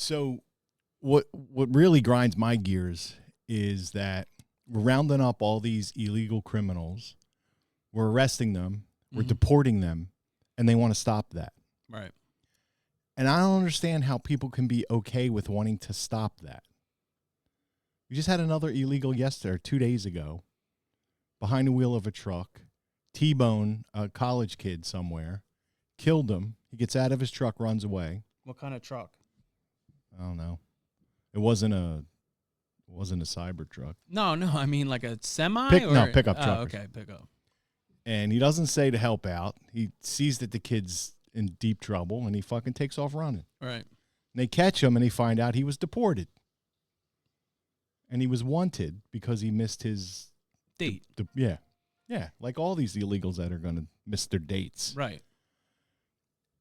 So what really grinds my gears is that we're rounding up all these illegal criminals. We're arresting them. We're deporting them. And they want to stop that. Right. And I don't understand how people can be okay with wanting to stop that. We just had another illegal yesterday, 2 days ago, behind the wheel of a truck, T-bone a college kid somewhere, killed him. He gets out of his truck, runs away. What kind of truck? I don't know. It wasn't a cyber truck. No, I mean like a semi? Pickup truck. Okay, pickup. And he doesn't say to help out. He sees that the kid's in deep trouble, and he fucking takes off running. Right. And they catch him, and they find out he was deported. And he was wanted because he missed his date. Yeah, like all these illegals that are going to miss their dates. Right.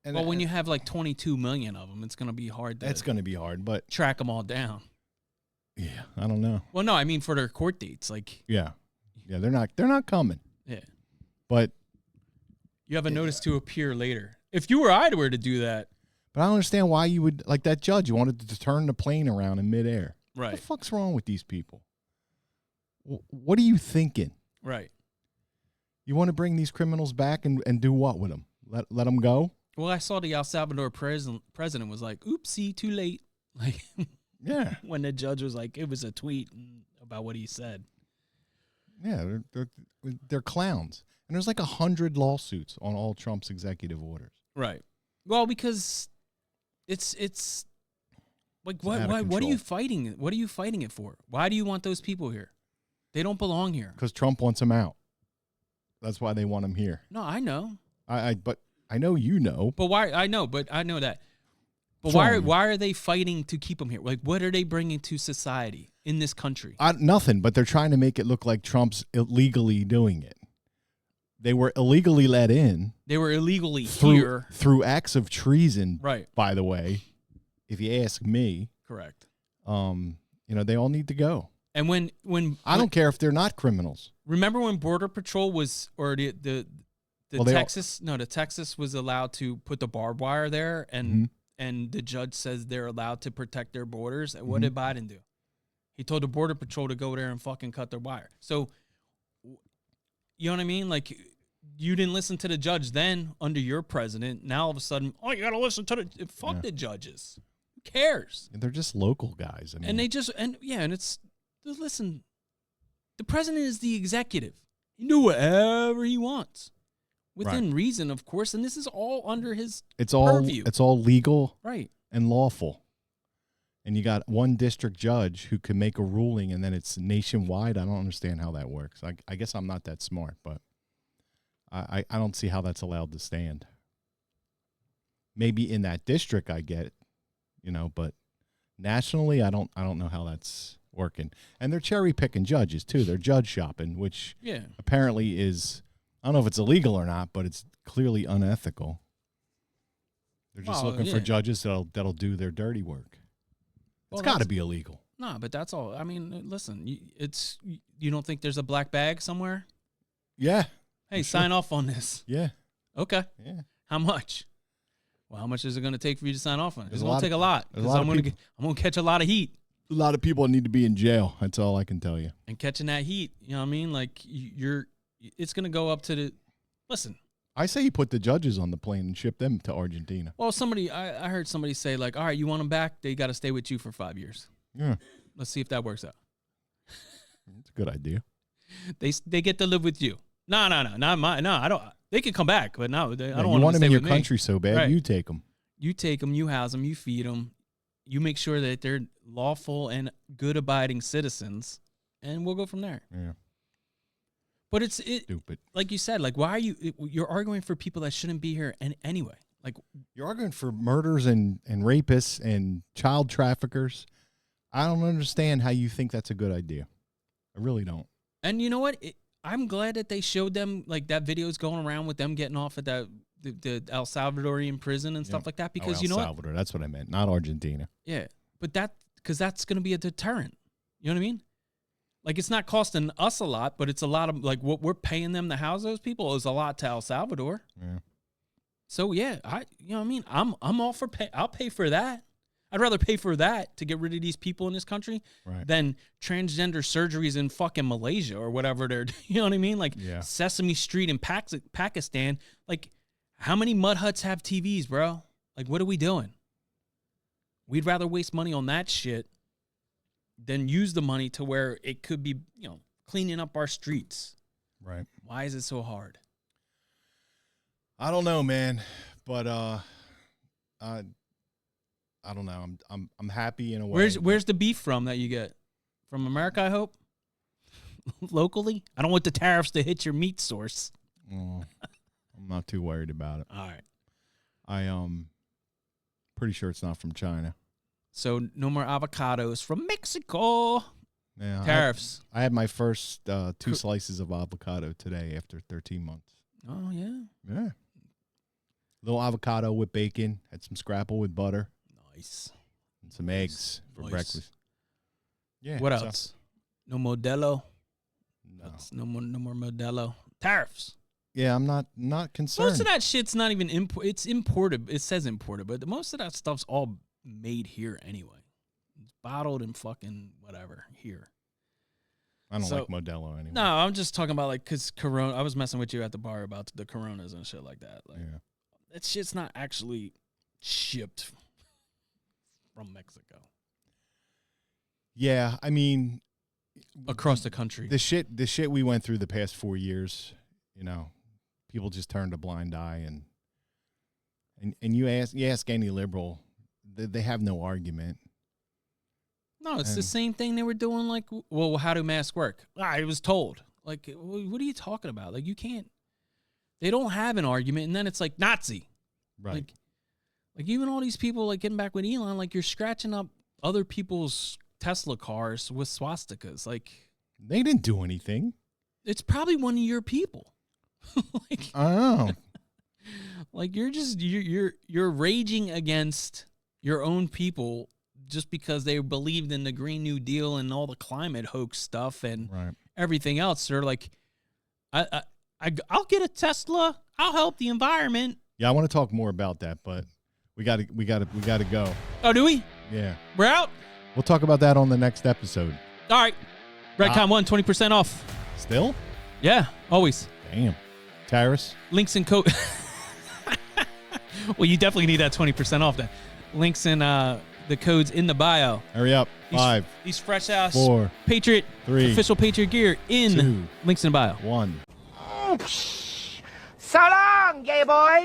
And when you have like 22 million of them, it's going to be hard to. It's going to be hard, but track them all down. Yeah, I don't know. Well, no, I mean for their court dates, like. Yeah, they're not coming. Yeah. But you have a notice to appear later. If you or I were to do that. But I don't understand why you would, like that judge, you wanted to turn the plane around in midair. Right. What the fuck's wrong with these people? What are you thinking? Right. You want to bring these criminals back and do what with them? Let them go? Well, I saw the El Salvador president was like, oopsie, too late. Like, yeah. When the judge was like, it was a tweet about what he said. Yeah, they're clowns. And there's like 100 lawsuits on all Trump's executive orders. Right. Well, because it's like what are you fighting? What are you fighting it for? Why do you want those people here? They don't belong here. Because Trump wants them out. That's why they want them here. No, I know. But I know you know. But why? I know that. But why are they fighting to keep them here? Like, what are they bringing to society in this country? Nothing. But they're trying to make it look like Trump's illegally doing it. They were illegally let in. They were illegally here. Through acts of treason, right? By the way, if you ask me. Correct. They all need to go. And when I don't care if they're not criminals. Remember when Border Patrol was, or the Texas was allowed to put the barbed wire there, and the judge says they're allowed to protect their borders. And what did Biden do? He told the Border Patrol to go there and fucking cut their wire. So, you know what I mean? Like, you didn't listen to the judge then under your president. Now all of a sudden, you got to listen to the judges. Who cares? They're just local guys. I mean, and it's, listen, the president is the executive. He do whatever he wants. Within reason, of course, and this is all under his purview. It's all legal and lawful. And you got one district judge who can make a ruling, and then it's nationwide. I don't understand how that works. I guess I'm not that smart, but I don't see how that's allowed to stand. Maybe in that district I get it, but nationally I don't know how that's working. And they're cherry picking judges too. They're judge shopping, which apparently is, I don't know if it's illegal or not, but it's clearly unethical. They're just looking for judges that'll do their dirty work. It's got to be illegal. No, but that's all. I mean, listen, you don't think there's a black bag somewhere? Yeah. Hey, sign off on this. Yeah. Okay. Yeah. How much? Well, how much is it going to take for you to sign off on it? It's going to take a lot. Because I'm going to catch a lot of heat. A lot of people need to be in jail. That's all I can tell you. And catching that heat, you know what I mean? Like, it's going to go up to listen. I say you put the judges on the plane and ship them to Argentina. Well, I heard somebody say, like, all right, you want them back? They got to stay with you for 5 years. Yeah. Let's see if that works out. It's a good idea. They get to live with you. No, not mine. No, I don't. They can come back, but no, I don't want to them stay in your with country me. so bad. Right. You take them. You take them. You house them. You feed them. You make sure that they're lawful and good abiding citizens, and we'll go from there. Yeah. But it's stupid. Like you said, like why are you're arguing for people that shouldn't be here anyway? Like you're arguing for murders and rapists and child traffickers. I don't understand how you think that's a good idea. I really don't. And you know what? I'm glad that they showed them, like that video is going around with them getting off at the El Salvadorian prison and stuff like that. Because El Salvador, that's what I meant, not Argentina. Yeah, but because that's going to be a deterrent. You know what I mean? Like it's not costing us a lot, but it's a lot of like what we're paying them to house those people is a lot to El Salvador. Yeah. So yeah, you know what I mean? I'm all for pay. I'll pay for that. I'd rather pay for that to get rid of these people in this country than transgender surgeries in fucking Malaysia or whatever they're, you know what I mean? Like Sesame Street in Pakistan. Like, how many mud huts have TVs, bro? Like, what are we doing? We'd rather waste money on that shit than use the money to where it could be, you know, cleaning up our streets. Right. Why is it so hard? I don't know, man, but I don't know. I'm happy in a way. Where's the beef from that you get? From America, I hope. Locally? I don't want the tariffs to hit your meat source. I'm not too worried about it. All right. I pretty sure it's not from China. So no more avocados from Mexico. Yeah, tariffs. I had my first 2 slices of avocado today after 13 months. Oh, yeah? Yeah. Little avocado with bacon. Had some scrapple with butter. Nice. And some eggs for breakfast. Yeah. What else? No Modelo? No. No more Modelo. Tariffs. Yeah, I'm not concerned. Most of that shit's not even it's imported. It says imported, but most of that stuff's all made here anyway. It's bottled and fucking whatever here. I don't like Modelo anyway. No, I'm just talking about like because Corona. I was messing with you at the bar about the Coronas and shit like that. Like, that shit's not actually shipped from Mexico. Yeah, I mean, across the country. The shit we went through the past 4 years, you know, people just turned a blind eye, and you ask any liberal, they have no argument. No, it's the same thing they were doing. Like, well, how do masks work? I was told. Like, what are you talking about? Like, you can't. They don't have an argument, and then it's like Nazi. Right. Like even all these people, like getting back with Elon, like you're scratching up other people's Tesla cars with swastikas. Like, they didn't do anything. It's probably one of your people. Like, I don't know. Like you're raging against your own people just because they believed in the Green New Deal and all the climate hoax stuff and everything else. They're like, I'll get a Tesla. I'll help the environment. Yeah, I want to talk more about that, but we gotta go. Oh, do we? Yeah. We're out? We'll talk about that on the next episode. All right. Redcon 1, 20% off. Still? Yeah, always. Damn. Tyrus? Links in code. Well, you definitely need that 20% off then. Links in the codes in the bio. Hurry up. 5. These fresh ass 4. Patriot 3. Official Patriot gear in 2. links in the bio. 1. So long, gay boys.